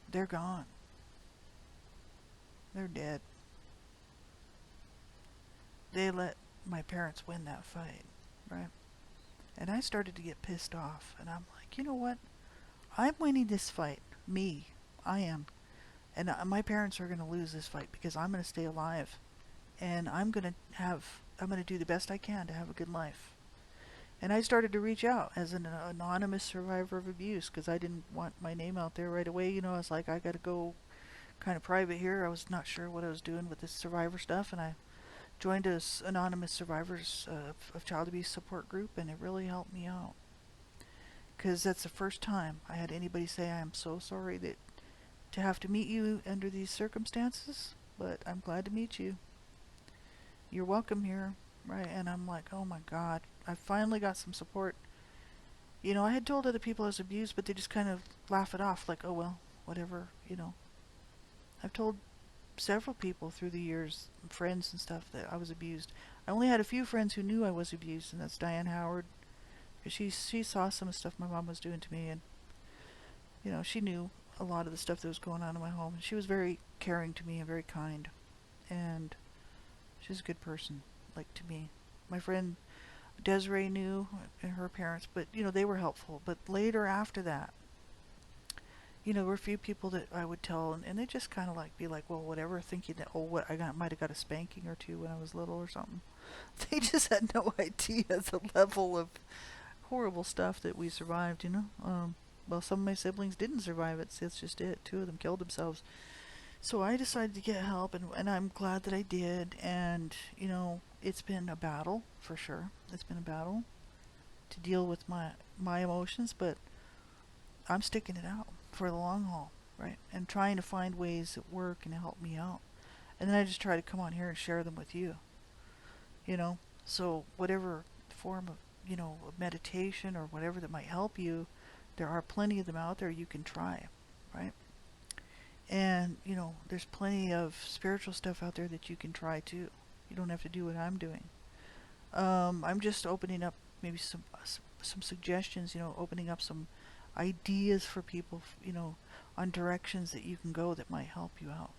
they're gone. They're dead. They let my parents win that fight, right? And I started to get pissed off. And I'm like, you know what? I'm winning this fight. Me. I am. And my parents are going to lose this fight because I'm going to stay alive. And I'm going to do the best I can to have a good life. And I started to reach out as an anonymous survivor of abuse because I didn't want my name out there right away. I was like, I got to go kind of private here. I was not sure what I was doing with this survivor stuff. And I joined a anonymous survivors of child abuse support group, and it really helped me out. Because that's the first time I had anybody say, I am so sorry to have to meet you under these circumstances, but I'm glad to meet you. You're welcome here. right? And I'm like, oh my God, I finally got some support. I had told other people I was abused, but they just kind of laugh it off, like, oh well, whatever. I've told several people through the years, friends and stuff, that I was abused. I only had a few friends who knew I was abused, and that's Diane Howard. She saw some of the stuff my mom was doing to me, and she knew a lot of the stuff that was going on in my home. She was very caring to me and very kind, and she's a good person, like to me. My friend Desiree knew, and her parents, but they were helpful. But later after that, there were a few people that I would tell, and they just kind of like be like, well, whatever, thinking that, oh, what might have got a spanking or two when I was little or something. They just had no idea the level of horrible stuff that we survived. Well, some of my siblings didn't survive it. So that's just it. Two of them killed themselves. So I decided to get help, and I'm glad that I did. And it's been a battle for sure. It's been a battle to deal with my emotions, but I'm sticking it out for the long haul, right? And trying to find ways that work and help me out. And then I just try to come on here and share them with you. you know. So whatever form of, of meditation or whatever that might help you, there are plenty of them out there you can try, right? And, there's plenty of spiritual stuff out there that you can try too. You don't have to do what I'm doing. I'm just opening up maybe some suggestions, opening up some ideas for people, on directions that you can go that might help you out.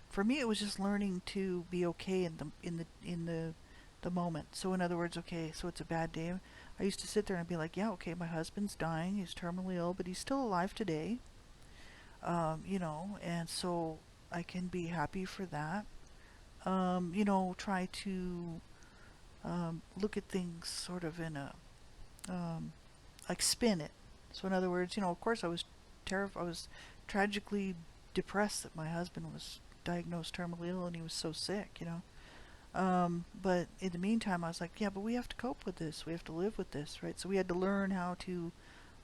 For me, it was just learning to be okay in the moment. So in other words, okay, so it's a bad day. I used to sit there and be like, yeah, okay, my husband's dying. He's terminally ill, but he's still alive today. And so I can be happy for that. Try to look at things sort of in a like spin it. So in other words, of course I was terrified. I was tragically depressed that my husband was diagnosed terminally ill and he was so sick. But in the meantime, I was like, yeah, but we have to cope with this. We have to live with this, right? So we had to learn how to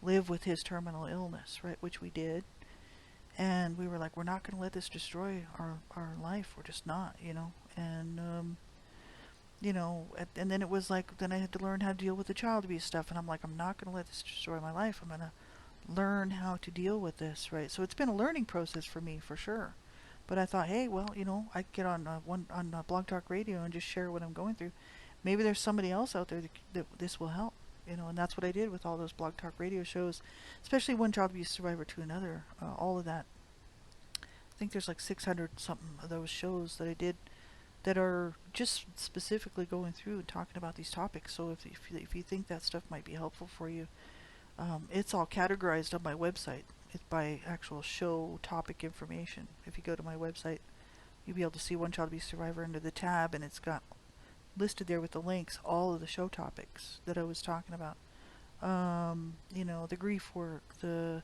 live with his terminal illness, right? Which we did. And we were like, we're not going to let this destroy our life. We're just not. And, and then it was like, then I had to learn how to deal with the child abuse stuff. And I'm like, I'm not going to let this destroy my life. I'm going to learn how to deal with this, right? So it's been a learning process for me, for sure. But I thought, hey, well, I could get on Blog Talk Radio and just share what I'm going through. Maybe there's somebody else out there that this will help, and that's what I did with all those Blog Talk Radio shows, especially One Child Abuse Survivor to Another, all of that. I think there's like 600 something of those shows that I did that are just specifically going through and talking about these topics. So if you think that stuff might be helpful for you, it's all categorized on my website. It's by actual show topic information. If you go to my website, you'll be able to see One Child Abuse Survivor under the tab, and it's got listed there with the links all of the show topics that I was talking about. The grief work, the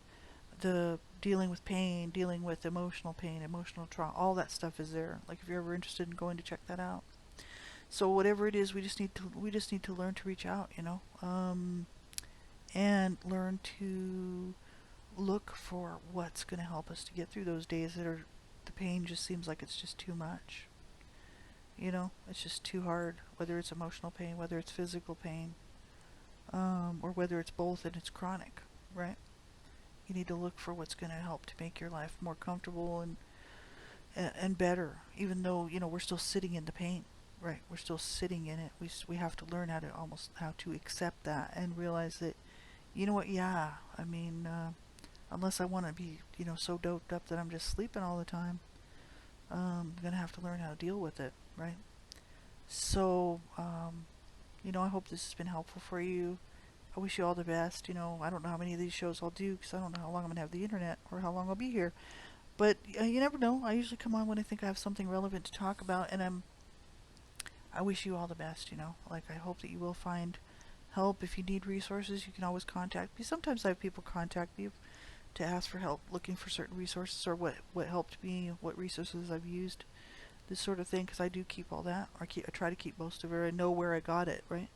dealing with pain, dealing with emotional pain, emotional trauma, all that stuff is there. Like if you're ever interested in going to check that out. So whatever it is, we just need to learn to reach out, and learn to look for what's going to help us to get through those days the pain just seems like it's just too much. It's just too hard, whether it's emotional pain, whether it's physical pain, or whether it's both and it's chronic, right? You need to look for what's going to help to make your life more comfortable and better, even though, we're still sitting in the pain, right? We're still sitting in it. We have to learn how to accept that and realize that, you know what, yeah, I mean, unless I want to be, so doped up that I'm just sleeping all the time, I'm going to have to learn how to deal with it, right? So, I hope this has been helpful for you. I wish you all the best. I don't know how many of these shows I'll do because I don't know how long I'm going to have the internet or how long I'll be here. But you never know. I usually come on when I think I have something relevant to talk about, and I wish you all the best, Like, I hope that you will find help. If you need resources, you can always contact me. Sometimes I have people contact me to ask for help looking for certain resources or what helped me, what resources I've used, this sort of thing, because I do keep all that. I try to keep most of it. I know where I got it, right?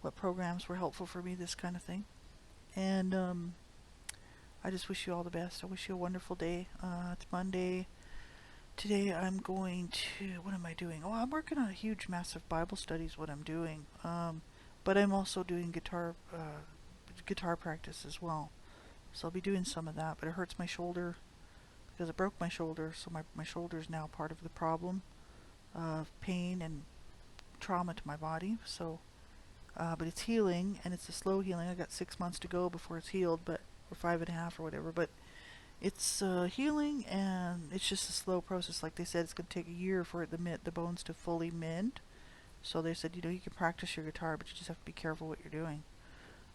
What programs were helpful for me, this kind of thing. And I just wish you all the best. I wish you a wonderful day. It's Monday. Today I'm going to, what am I doing? Oh, I'm working on a huge, massive Bible study is what I'm doing. But I'm also doing guitar practice as well. So I'll be doing some of that, but it hurts my shoulder because I broke my shoulder, so my shoulder is now part of the problem of pain and trauma to my body. So, but it's healing, and it's a slow healing. I got 6 months to go before it's healed, but or 5.5 or whatever. But it's healing, and it's just a slow process. Like they said, it's going to take a year for the bones to fully mend. So they said, you can practice your guitar, but you just have to be careful what you're doing.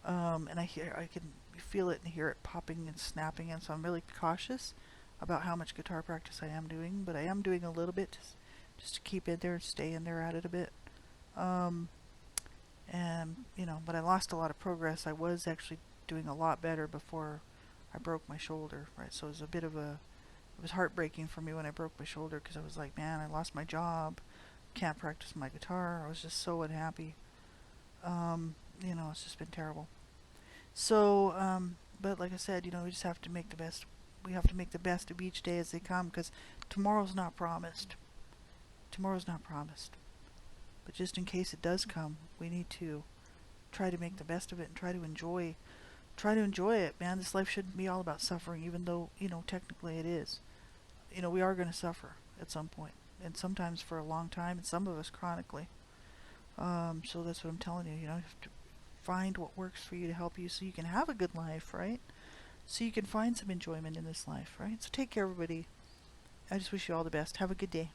And I can feel it and hear it popping and snapping, and so I'm really cautious about how much guitar practice I am doing, but I am doing a little bit just to keep in there and stay in there at it a bit. Um, and but I lost a lot of progress. I was actually doing a lot better before I broke my shoulder, right? So it was it was heartbreaking for me when I broke my shoulder because I was like, man, I lost my job, can't practice my guitar. I was just so unhappy. It's just been terrible. So, but like I said, we just have to make the best. We have to make the best of each day as they come because tomorrow's not promised. Tomorrow's not promised. But just in case it does come, we need to try to make the best of it and try to enjoy it, man. This life shouldn't be all about suffering, even though, technically it is. We are going to suffer at some point, and sometimes for a long time, and some of us chronically. So that's what I'm telling you. You have to find what works for you to help you so you can have a good life, right? So you can find some enjoyment in this life, right? So take care, everybody. I just wish you all the best. Have a good day.